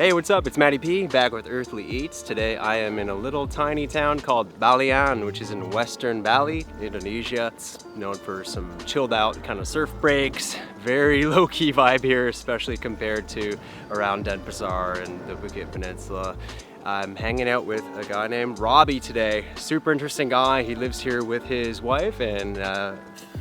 Hey, what's up? It's Matty P, back with Earthly Eats. Today I am in a little tiny town called Balian, which is in western Bali, Indonesia. It's known for some chilled out kind of surf breaks. Very low-key vibe here, especially compared to around Denpasar and the Bukit Peninsula. I'm hanging out with a guy named Robby today. Super interesting guy. He lives here with his wife and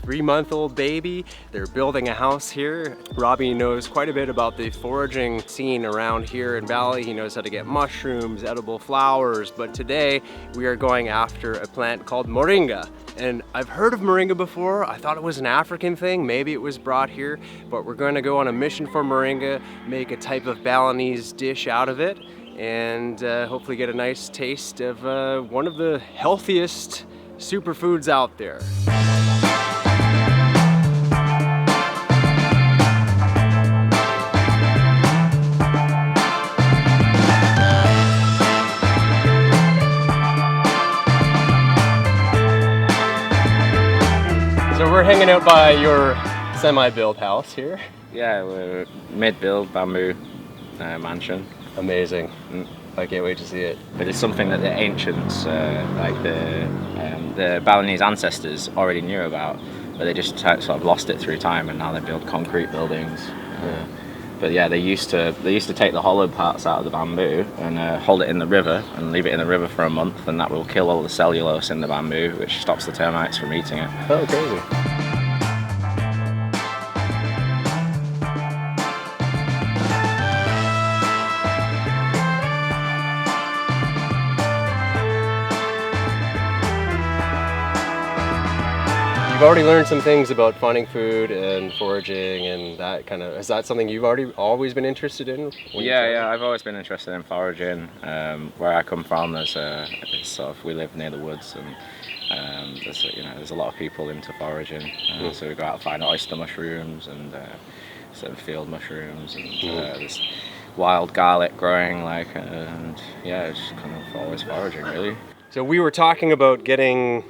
3-month-old baby. They're building a house here. Robby knows quite a bit about the foraging scene around here in Bali. He knows how to get mushrooms, edible flowers, but today we are going after a plant called Moringa. And I've heard of Moringa before. I thought it was an African thing. Maybe it was brought here, but we're going to go on a mission for Moringa, make a type of Balinese dish out of it, and hopefully get a nice taste of one of the healthiest superfoods out there. So we're hanging out by your semi-built house here. Yeah, we're mid-build bamboo mansion. Amazing. I can't wait to see it. But it's something that the ancients, like the Balinese ancestors, already knew about, but they just sort of lost it through time, and now they build concrete buildings. But yeah, they used to take the hollow parts out of the bamboo and hold it in the river and leave it in the river for a month, and that will kill all the cellulose in the bamboo, which stops the termites from eating it. Oh, crazy. You've already learned some things about finding food and foraging and that kind of, is that something you've always been interested in? Yeah, I've always been interested in foraging. Where I come from, we live near the woods, and there's a lot of people into foraging. So we go out and find oyster mushrooms and some field mushrooms, and there's wild garlic growing, and yeah, it's kind of always foraging really. So we were talking about getting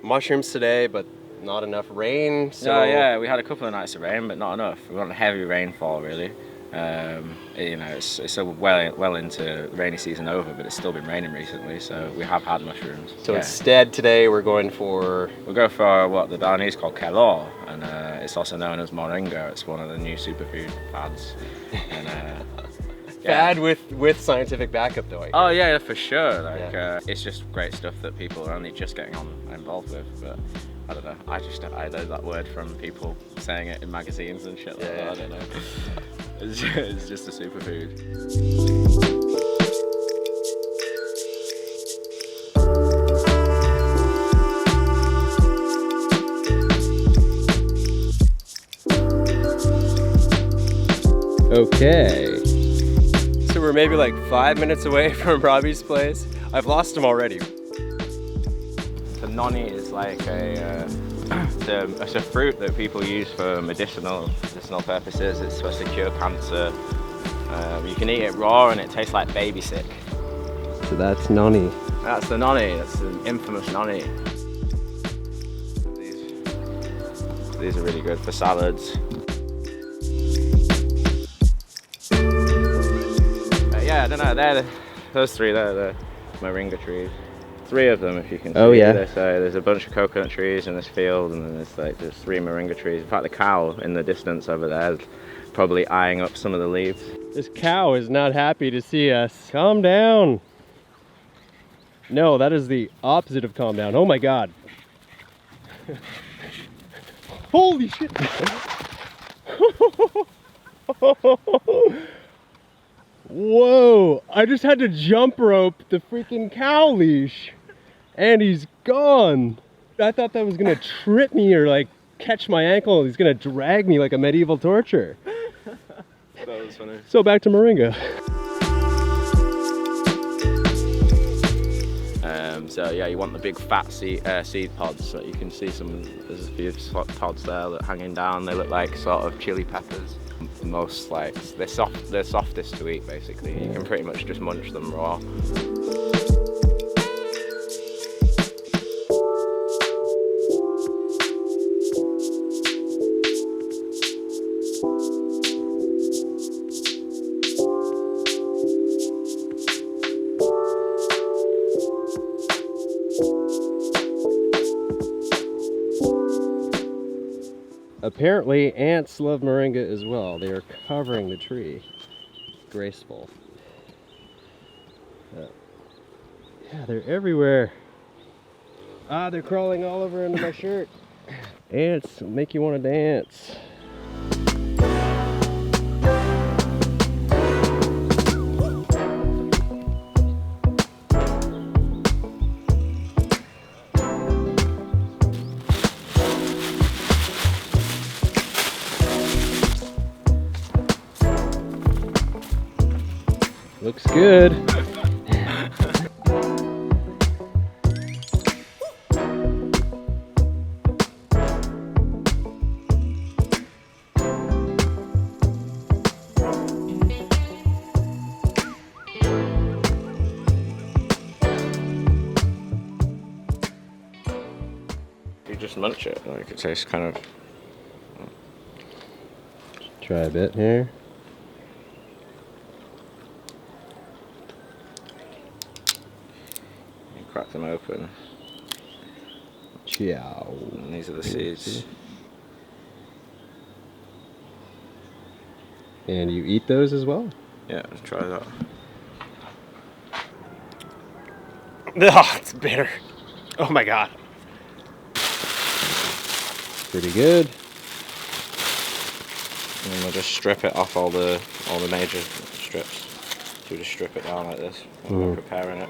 mushrooms today, but not enough rain. So yeah, we had a couple of nights of rain, but not enough. We want a heavy rainfall really. It's well into rainy season over, but it's still been raining recently, so we have had mushrooms. So instead today we'll go for what the Balinese call kelor, and it's also known as moringa. It's one of the new superfood fads. And fad with scientific backup though. Oh yeah, for sure. It's just great stuff that people are only just getting involved with. But I don't know. I know that word from people saying it in magazines and shit like that. I don't know. It's just a superfood. Okay. So we're maybe like 5 minutes away from Robby's place. I've lost him already. The noni is like it's a fruit that people use for medicinal purposes. It's supposed to cure cancer. You can eat it raw and it tastes like baby sick. So that's noni. That's the noni. That's an infamous noni. These are really good for salads. Yeah, I don't know. Those three. They're the moringa trees. 3 of them, if you can see. Oh yeah. There's a bunch of coconut trees in this field, and then there's 3 moringa trees. In fact, the cow in the distance over there is probably eyeing up some of the leaves. This cow is not happy to see us. Calm down. No, that is the opposite of calm down. Oh my God. Holy shit. Whoa, I just had to jump rope the freaking cow leash and he's gone. I thought that was gonna trip me or like catch my ankle. He's gonna drag me like a medieval torture. That was funny. So back to Moringa. So yeah, you want the big fat seed pods. So you can see there's a few pods there that hanging down. They look like sort of chili peppers. They're softest to eat basically. You can pretty much just munch them raw. Apparently, ants love moringa as well. They are covering the tree. Graceful. Yeah, they're everywhere. Ah, they're crawling all over into my shirt. Ants make you want to dance. Looks good. You just munch it, like it tastes kind of. Try a bit here. You crack them open. Ciao. And these are the seeds. And you eat those as well? Yeah, let's try that. Oh, it's bitter. Oh my god. Pretty good. And then we'll just strip it off all the major strips. So we just strip it down like this when we're preparing it.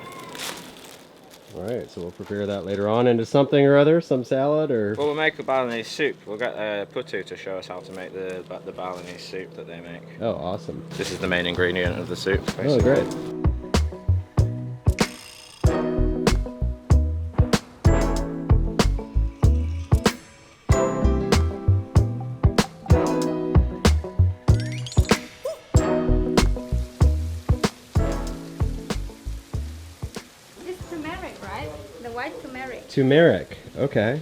Alright, so we'll prepare that later on into something or other, some salad or... Well, we'll make a Balinese soup. We'll get Putu to show us how to make the Balinese soup that they make. Oh, awesome. This is the main ingredient of the soup, basically. Oh, great. Turmeric, okay.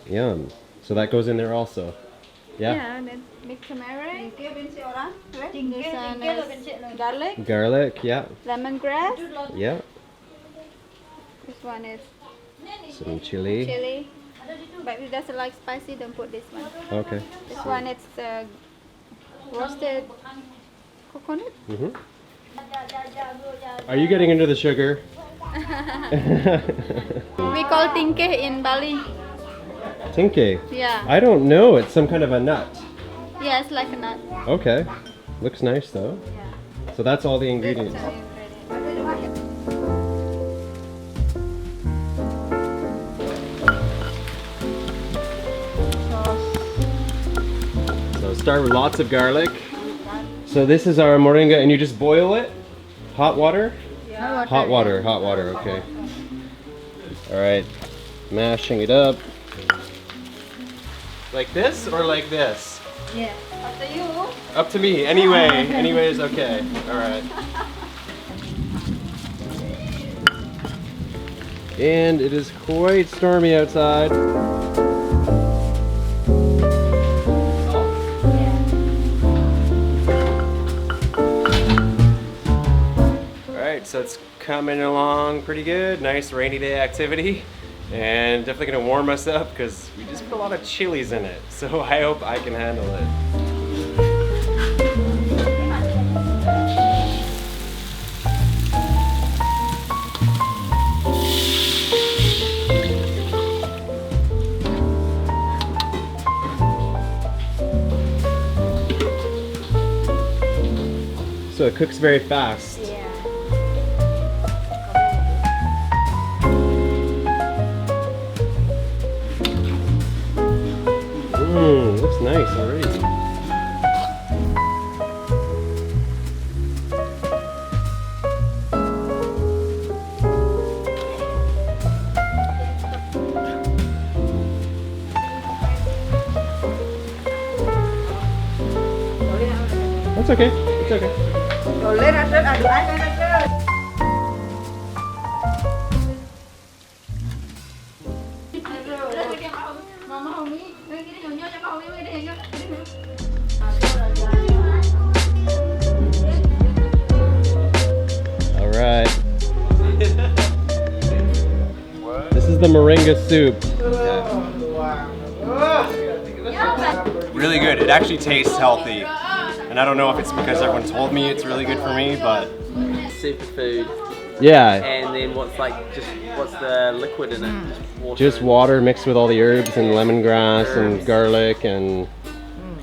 Yum. So that goes in there also. Yeah? Yeah, and then mix turmeric. This one is garlic. Garlic, yeah. Lemongrass. Yeah. This one is Some chili. chili. But if you doesn't like spicy, don't put this one. Okay. This one is roasted coconut. Mm-hmm. Are you getting into the sugar? We call tingkeh in Bali. Tinke. Yeah. I don't know. It's some kind of a nut. Yeah, it's like a nut. Okay. Looks nice though. Yeah. So that's all the ingredients. So start with lots of garlic. So this is our moringa and you just boil it? Hot water? Yeah. Hot water, okay. Alright. Mashing it up. Like this or like this? Yeah. Up to you. Up to me. Anyway is okay. Alright. And it is quite stormy outside. Alright, so it's coming along pretty good. Nice rainy day activity. And definitely gonna warm us up because we just put a lot of chilies in it. So I hope I can handle it. So it cooks very fast. Yeah. Looks nice already. That's okay. It's okay. Alright. This is the moringa soup. Really good. It actually tastes healthy. And I don't know if it's because everyone told me it's really good for me, but... Superfood. Yeah. And then what's the liquid in it? Just water mixed with all the herbs and lemongrass and garlic and...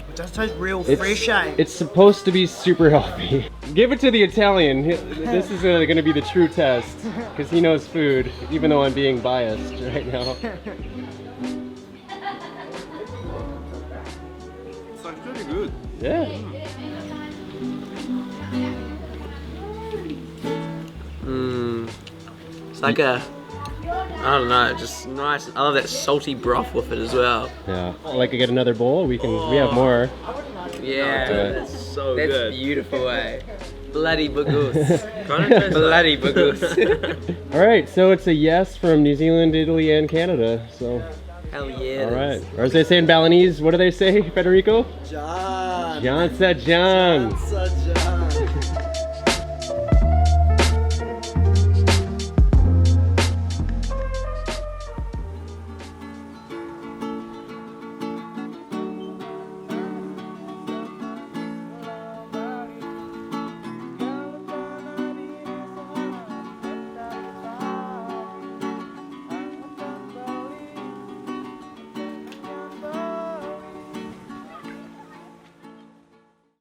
It does taste real fresh, eh? It's supposed to be super healthy. Give it to the Italian. This is going to be the true test because he knows food, even though I'm being biased right now. It's pretty good. Yeah. It's like a, I don't know, just nice. I love that salty broth with it as well. Yeah. I'd like to get another bowl. We have more. Yeah, that's so good. That's beautiful, eh? Bloody bagoose. Bloody bagoose. All right, so it's a yes from New Zealand, Italy, and Canada. So. Hell yeah. All right. Or as they say in Balinese, what do they say, Federico? John. John said John.